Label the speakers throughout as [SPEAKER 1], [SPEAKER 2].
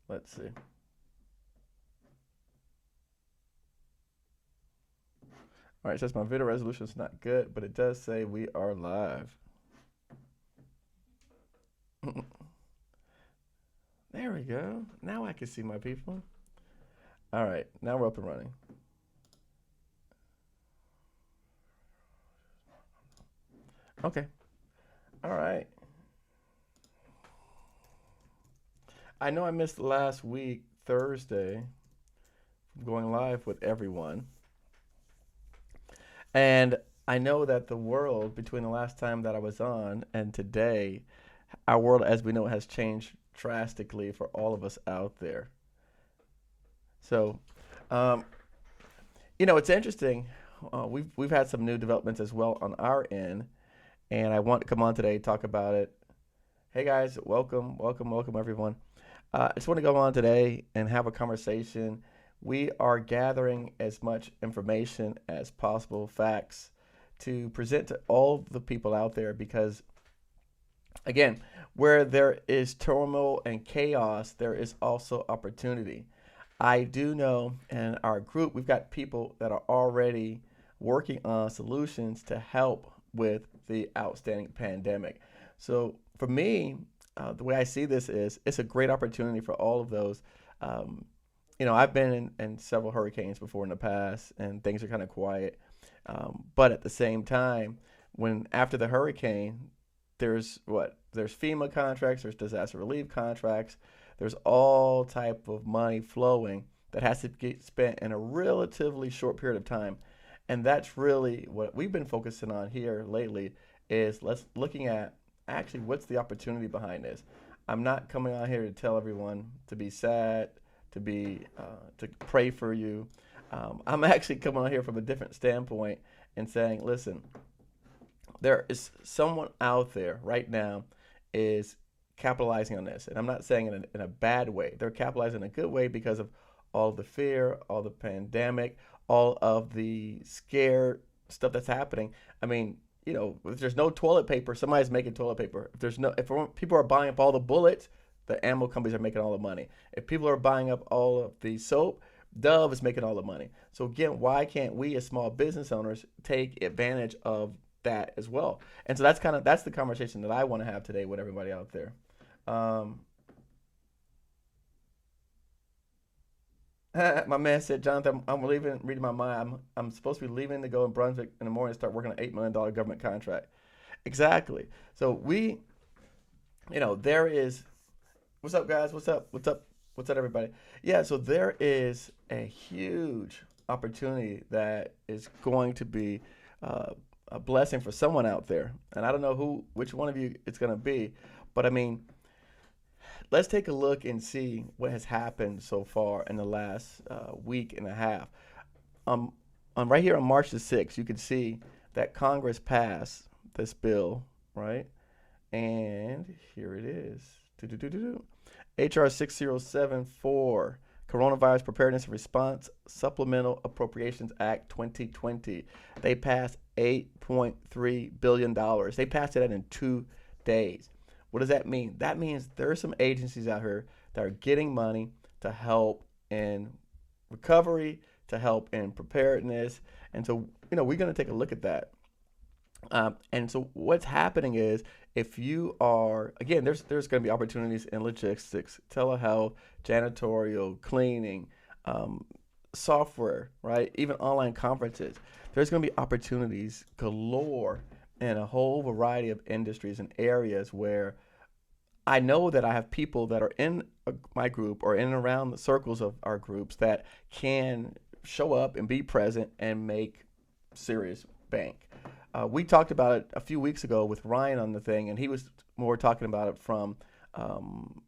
[SPEAKER 1] Let's see. All right, it says my video resolution is not good, but it does say we are live. There we go. Now I can see my people. All right, now we're up and running. Okay. All right. I know I missed last week, Thursday, going live with everyone. And I know that the world between the last time that I was on and today, our world as we know it has changed drastically for all of us out there. So, um, it's interesting. We've had some new developments as well on our end, and I want to come on today talk about it. Hey guys, welcome, welcome, welcome everyone. I just want to go on today and have a conversation. We are gathering as much information as possible, facts, to present to all the people out there because, again, where there is turmoil and chaos, there is also opportunity. I do know in our group, we've got people that are already working on solutions to help with the outstanding pandemic. So for me, the way I see this is it's a great opportunity for all of those. Um, I've been in several hurricanes before in the past, and things are kind of quiet. But at the same time, when after the hurricane, there's FEMA contracts, there's disaster relief contracts, there's all type of money flowing that has to get spent in a relatively short period of time, and that's really what we've been focusing on here lately. Is let's looking at actually what's the opportunity behind this. I'm not coming on here to tell everyone to be sad, to pray for you. I'm actually coming on here from a different standpoint and saying, listen, there is someone out there right now is capitalizing on this, and I'm not saying in a bad way. They're capitalizing in a good way because of all the fear, all the pandemic, all of the scare stuff that's happening. I mean, if there's no toilet paper, somebody's making toilet paper. If people are buying up all the bullets, the ammo companies are making all the money. If people are buying up all of the soap, Dove is making all the money. So again, why can't we as small business owners take advantage of that as well? And so that's the conversation that I want to have today with everybody out there. Um, my man said, Jonathan, I'm leaving. Reading my mind, I'm supposed to be leaving to go in Brunswick in the morning and start working on an $8 million government contract. Exactly. So there is. What's up, guys? What's up? What's up? What's up, everybody? Yeah. So there is a huge opportunity that is going to be uh, a blessing for someone out there, and I don't know which one of you it's going to be, but I mean, let's take a look and see what has happened so far in the last week and a half. Um, right here on March the 6th, you can see that Congress passed this bill, right? And here it is. Do HR 6074, Coronavirus Preparedness and Response Supplemental Appropriations Act 2020. They passed $8.3 billion. They passed it in 2 days. What does that mean? That means there are some agencies out here that are getting money to help in recovery, to help in preparedness. And so, we're going to take a look at that. And so what's happening is if you are again, there's going to be opportunities in logistics, telehealth, janitorial, cleaning, um, software, right? Even online conferences. There's going to be opportunities galore in a whole variety of industries and areas where I know that I have people that are in my group or in and around the circles of our groups that can show up and be present and make serious bank. We talked about it a few weeks ago with Ryan on the thing, and he was more talking about it from um,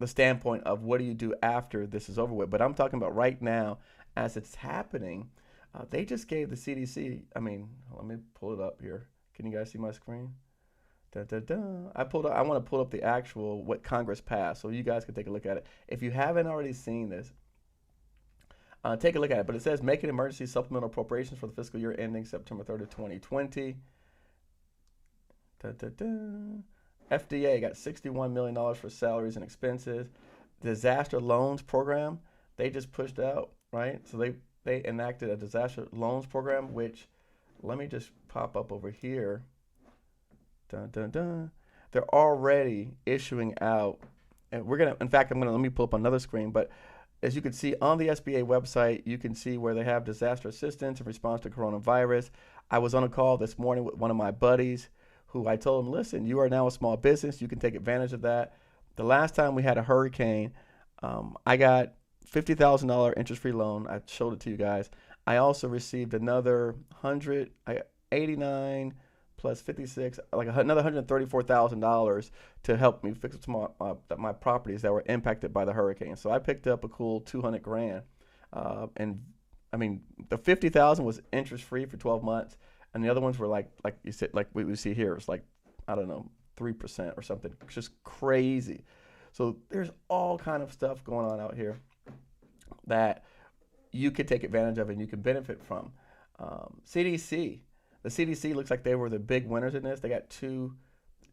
[SPEAKER 1] the standpoint of what do you do after this is over with. But I'm talking about right now as it's happening. They just gave the CDC. I mean, let me pull it up here. Can you guys see my screen? Da, da, da. I want to pull up the actual what Congress passed, so you guys can take a look at it. If you haven't already seen this, take a look at it. But it says making emergency supplemental appropriations for the fiscal year ending September 30th, 2020. Da, da, da. FDA got $61 million for salaries and expenses. disaster loans program they just pushed out, right? So they enacted a disaster loans program, which let me just pop up over here. Dun, dun, dun. They're already issuing out, and we're gonna. In fact, I'm gonna let me pull up another screen. But as you can see on the SBA website, you can see where they have disaster assistance in response to coronavirus. I was on a call this morning with one of my buddies, who I told him, listen, you are now a small business. You can take advantage of that. The last time we had a hurricane, I got $50,000 interest-free loan. I showed it to you guys. I also received another 189 plus 56, like another $134,000 to help me fix my properties that were impacted by the hurricane. So I picked up a cool 200 grand, and I mean the 50,000 was interest-free for 12 months, and the other ones were like you said, like we see here, it's like I don't know 3% or something. It's just crazy. So there's all kind of stuff going on out here that you could take advantage of and you can benefit from. CDC, the CDC looks like they were the big winners in this. They got $2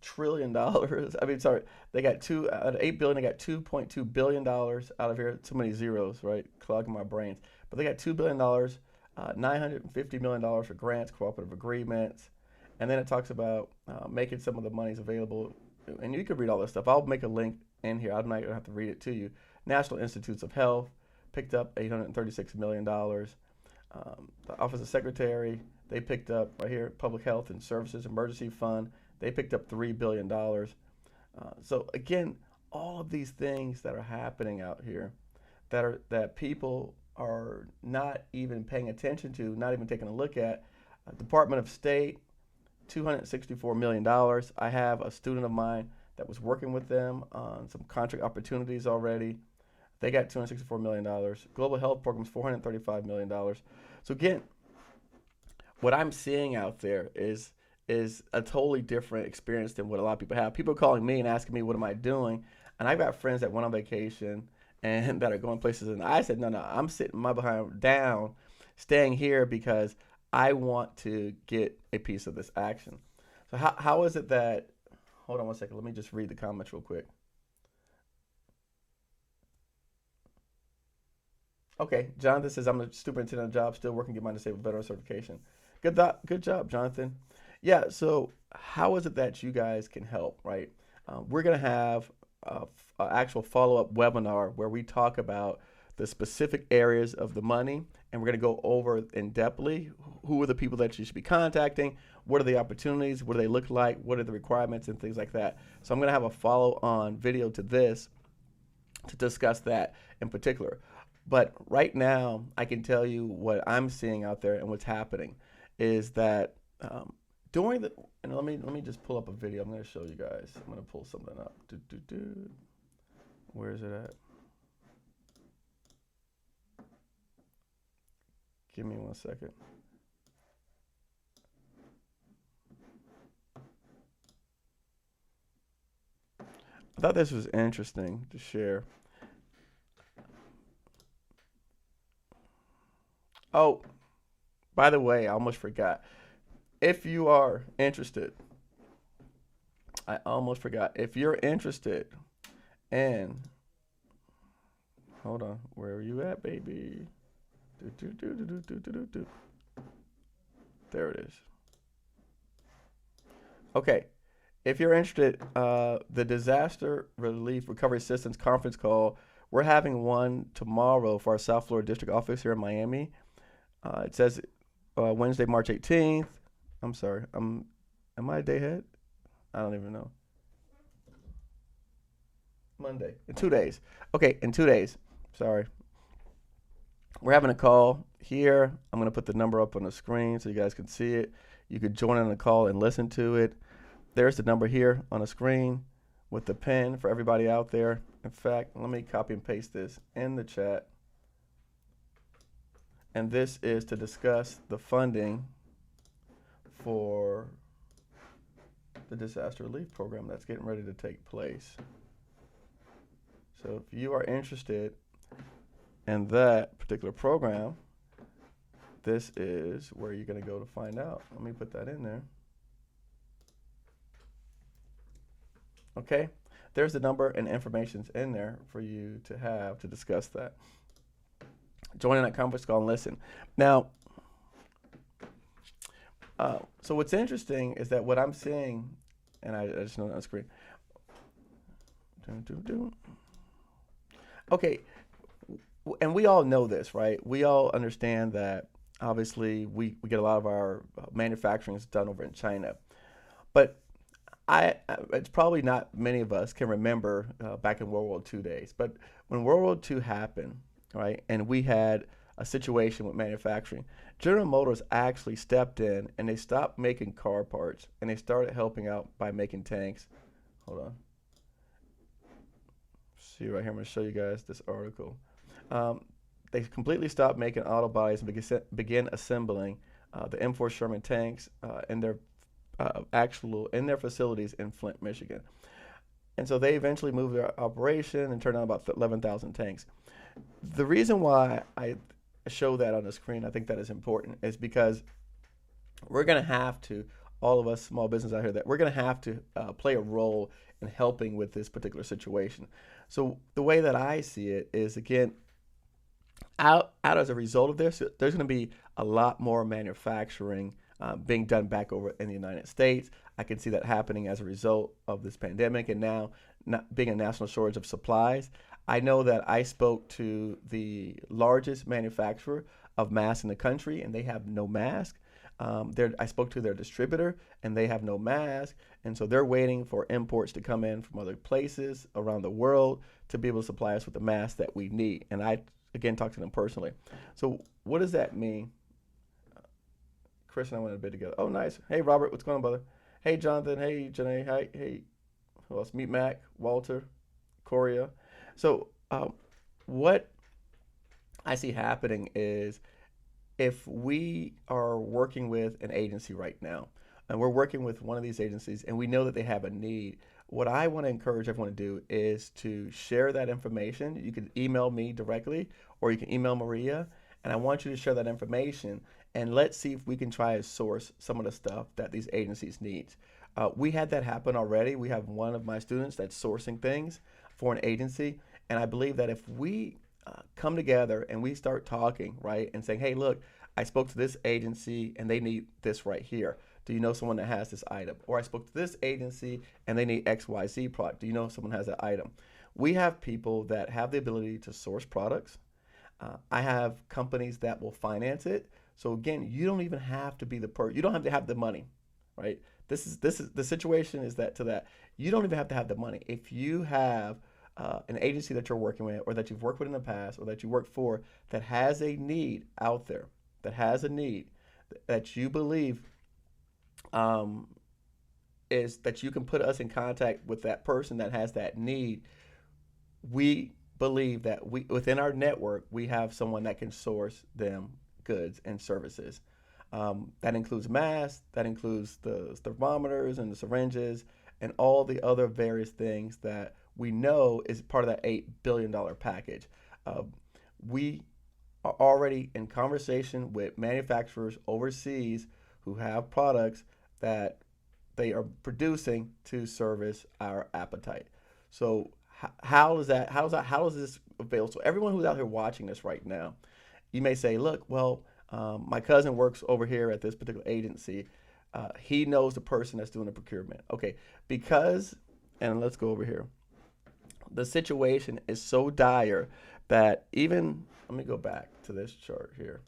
[SPEAKER 1] trillion. I mean, sorry, they got two out of 8 billion. They got $2.2 billion out of here. Too many zeros, right? Clogging my brains. But they got $2 billion, $950 million for grants, cooperative agreements, and then it talks about making some of the monies available. And you can read all this stuff. I'll make a link in here. I'm not gonna have to read it to you. National Institutes of Health picked up $836 million. The Office of Secretary, they picked up right here, Public Health and Services Emergency Fund, they picked up $3 billion. So again, all of these things that are happening out here that people are not even paying attention to, not even taking a look at. Department of State, $264 million. I have a student of mine that was working with them on some contract opportunities already. They got $264 million. Global Health Programs, $435 million. So again, what I'm seeing out there is a totally different experience than what a lot of people have. People are calling me and asking me, what am I doing? And I've got friends that went on vacation and that are going places. And I said, no, I'm sitting my behind down, staying here because I want to get a piece of this action. So how is it that, hold on one second, let me just read the comments real quick. Okay, Jonathan says, I'm a superintendent job, still working to get my disabled veteran certification. Good job, Jonathan. Yeah, so how is it that you guys can help, right? We're going to have an actual follow-up webinar where we talk about the specific areas of the money, and we're going to go over in depthly who are the people that you should be contacting, what are the opportunities, what do they look like, what are the requirements, and things like that. So I'm going to have a follow-on video to this to discuss that in particular. But right now, I can tell you what I'm seeing out there and what's happening is that during the, and let me just pull up a video. I'm going to show you guys. I'm going to pull something up. Where is it at? Give me 1 second. I thought this was interesting to share. Oh, by the way, I almost forgot. If you are interested, I almost forgot. If you're interested in, hold on, where are you at, baby? There it is. Okay, if you're interested, the Disaster Relief Recovery Assistance Conference Call, we're having one tomorrow for our South Florida District Office here in Miami. It says Wednesday, March 18th. I'm sorry. Am I a day ahead? I don't even know. Monday. In 2 days. Okay, in 2 days. Sorry. We're having a call here. I'm going to put the number up on the screen so you guys can see it. You could join in the call and listen to it. There's the number here on the screen with the pen for everybody out there. In fact, let me copy and paste this in the chat. And this is to discuss the funding for the disaster relief program that's getting ready to take place. So if you are interested in that particular program, this is where you're going to go to find out. Let me put that in there. Okay. there's the number and information's in there for you to have to discuss that. Join in that conference call and listen. Now, so what's interesting is that what I'm seeing, and I just know that on the screen. Okay, and we all know this, right? We all understand that obviously we get a lot of our manufacturing is done over in China. But it's probably not many of us can remember back in World War II days. But when World War II happened, right, and we had a situation with manufacturing, General Motors actually stepped in and they stopped making car parts and they started helping out by making tanks. Hold on. See right here, I'm going to show you guys this article. They completely stopped making auto bodies and began assembling the M4 Sherman tanks in their in their facilities in Flint, Michigan. And so they eventually moved their operation and turned out about 11,000 tanks. The reason why I show that on the screen, I think that is important, is because we're going to have to, all of us small business out here, that we're going to have to play a role in helping with this particular situation. So the way that I see it is, again, out as a result of this, there's going to be a lot more manufacturing being done back over in the United States. I can see that happening as a result of this pandemic and now not being a national shortage of supplies. I know that I spoke to the largest manufacturer of masks in the country, and they have no mask. I spoke to their distributor, and they have no mask, and so they're waiting for imports to come in from other places around the world to be able to supply us with the masks that we need. And I, again, talked to them personally. So what does that mean? Chris and I went a bit together. Oh, nice. Hey, Robert, what's going on, brother? Hey, Jonathan. Hey, Janae. Hi. Hey, who else? Meet Mac, Walter, Coria. So what I see happening is, if we are working with an agency right now, and we're working with one of these agencies, and we know that they have a need, what I want to encourage everyone to do is to share that information. You can email me directly, or you can email Maria, and I want you to share that information, and let's see if we can try to source some of the stuff that these agencies need. We had that happen already. We have one of my students that's sourcing things for an agency, and I believe that if we come together and we start talking, right, and saying, hey, look, I spoke to this agency and they need this right here. Do you know someone that has this item? Or I spoke to this agency and they need XYZ product. Do you know if someone has that item? We have people that have the ability to source products. I have companies that will finance it. So again, you don't even have to be you don't have to have the money, right? This is the situation is that you don't even have to have the money. If you have an agency that you're working with, or that you've worked with in the past, or that you work for, that has a need out there, that has a need that you believe is that you can put us in contact with that person that has that need, we believe that within our network, we have someone that can source them goods and services. That includes masks, that includes the thermometers and the syringes, and all the other various things that we know is part of that $8 billion package. We are already in conversation with manufacturers overseas who have products that they are producing to service our appetite. So how does this avail? So everyone who's out here watching this right now, you may say, look, well, my cousin works over here at this particular agency. He knows the person that's doing the procurement. Okay, and let's go over here. The situation is so dire that even, let me go back to this chart here.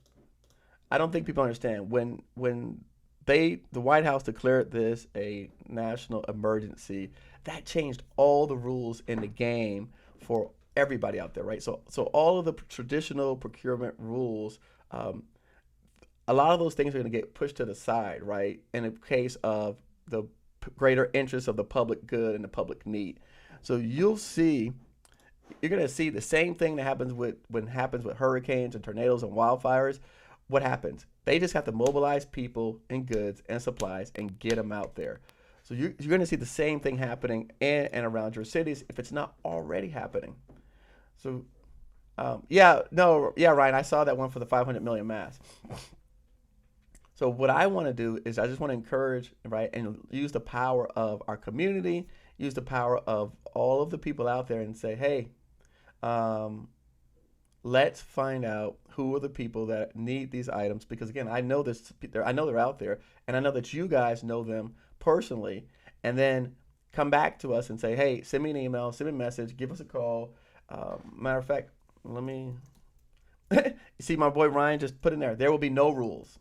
[SPEAKER 1] I don't think people understand when the White House declared this a national emergency, that changed all the rules in the game for everybody out there, right? So all of the traditional procurement rules, a lot of those things are going to get pushed to the side, right? In a case of the greater interest of the public good and the public need. So you're going to see the same thing that happens with hurricanes and tornadoes and wildfires. What happens? They just have to mobilize people and goods and supplies and get them out there. So you're going to see the same thing happening in and around your cities if it's not already happening. So, Ryan, I saw that one for the 500 million masks. So what I want to do is I just want to encourage, right, and use the power of our community, use the power of all of the people out there and say, hey, um, let's find out who are the people that need these items, because again, I know this, I know they're out there, and I know that you guys know them personally, and then come back to us and say, hey, send me an email, send me a message, give us a call. Matter of fact, let me you see my boy Ryan just put in there will be no rules.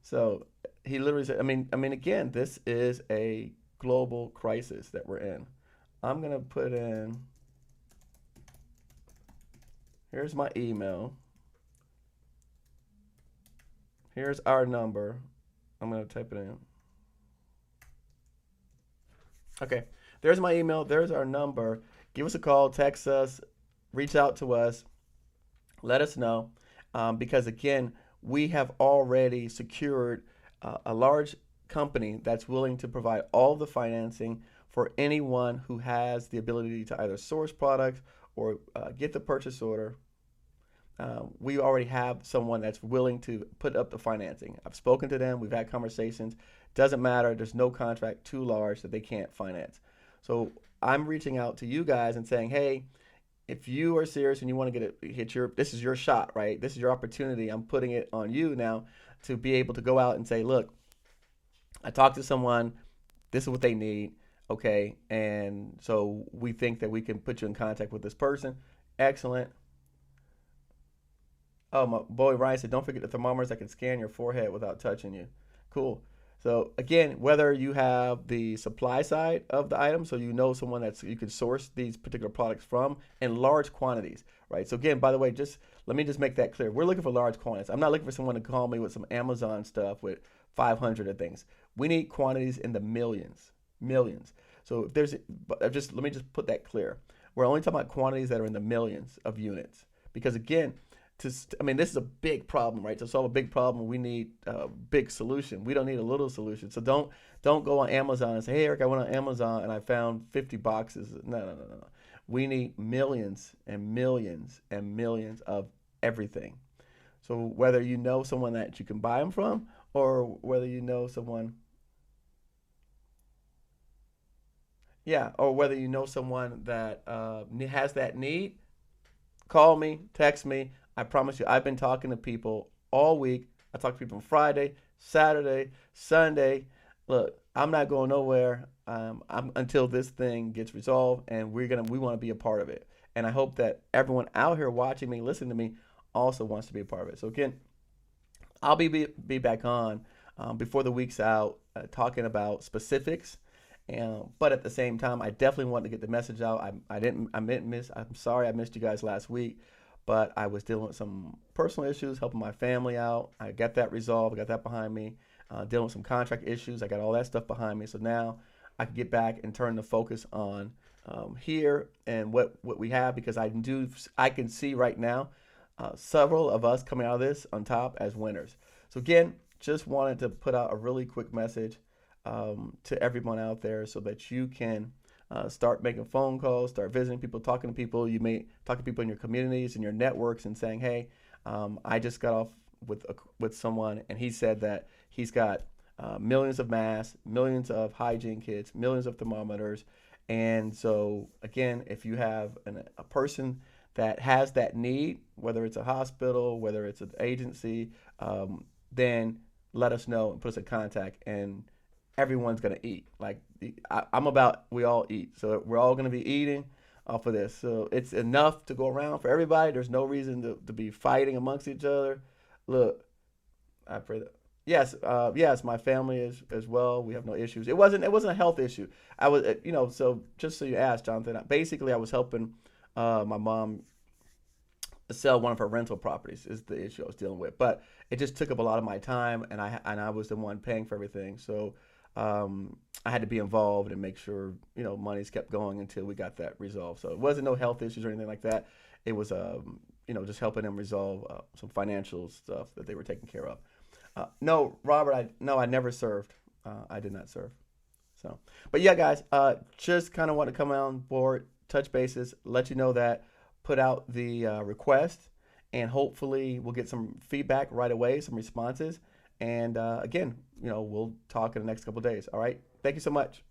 [SPEAKER 1] So he literally said, I mean, again, this is a global crisis that we're in. I'm gonna put in. Here's my email. Here's our number. I'm gonna type it in. Okay. There's my email. There's our number. Give us a call. Text us. Reach out to us. Let us know, because again, we have already secured a large company that's willing to provide all the financing for anyone who has the ability to either source products or get the purchase order. We already have someone that's willing to put up the financing. I've spoken to them. We've had conversations. Doesn't matter. There's no contract too large that they can't finance. So I'm reaching out to you guys and saying, hey, if you are serious and you want to this is your shot, right? This is your opportunity. I'm putting it on you now to be able to go out and say, look, I talked to someone. This is what they need. Okay. And so we think that we can put you in contact with this person. Excellent. Oh, my boy Ryan said, don't forget the thermometers that can scan your forehead without touching you. Cool. So again, whether you have the supply side of the item, so you know someone that's you can source these particular products from in large quantities, right? So again, by the way, just let me just make that clear. We're looking for large quantities. I'm not looking for someone to call me with some Amazon stuff with 500 of things. We need quantities in the millions, millions. So if there's, just let me just put that clear. We're only talking about quantities that are in the millions of units, because again, this is a big problem, right? To solve a big problem, we need a big solution. We don't need a little solution. So don't go on Amazon and say, hey, Eric, I went on Amazon and I found 50 boxes. No, no, no, no, no. We need millions and millions and millions of everything. So whether you know someone that you can buy them from, or whether you know someone, yeah, or whether you know someone that has that need, call me, text me. I promise you, I've been talking to people all week. I talk to people on Friday, Saturday, Sunday. Look, I'm not going nowhere until this thing gets resolved, and we want to be a part of it. And I hope that everyone out here watching me, listening to me, also wants to be a part of it. So again, I'll be back on before the week's out, talking about specifics. But at the same time, I definitely want to get the message out. I didn't miss. I'm sorry I missed you guys last week, but I was dealing with some personal issues, helping my family out. I got that resolved. I got that behind me. Dealing with some contract issues. I got all that stuff behind me. So now I can get back and turn the focus on here and what we have, because I can see right now several of us coming out of this on top as winners. So again, just wanted to put out a really quick message to everyone out there so that you can start making phone calls, start visiting people, talking to people. You may talk to people in your communities and your networks and saying, hey, I just got off with someone, and he said that he's got millions of masks, millions of hygiene kits, millions of thermometers. And so again, if you have a person that has that need, whether it's a hospital, whether it's an agency, then let us know and put us in contact, and everyone's going to eat. Like I'm about, we all eat. So we're all going to be eating off of this. So it's enough to go around for everybody. There's no reason to be fighting amongst each other. Look, I pray that. Yes, yes, my family is as well. We have no issues. It wasn't a health issue. I was, so just so you asked, Jonathan, basically I was helping my mom sell one of her rental properties is the issue I was dealing with. But it just took up a lot of my time, and I was the one paying for everything. So I had to be involved and make sure monies kept going until we got that resolved. So it wasn't no health issues or anything like that. It was just helping them resolve some financial stuff that they were taking care of. No, Robert, I never served. I did not serve. So, but yeah, guys, just kind of want to come on board, touch bases, let you know that, put out the request, and hopefully we'll get some feedback right away, some responses. And again, we'll talk in the next couple of days. All right. Thank you so much.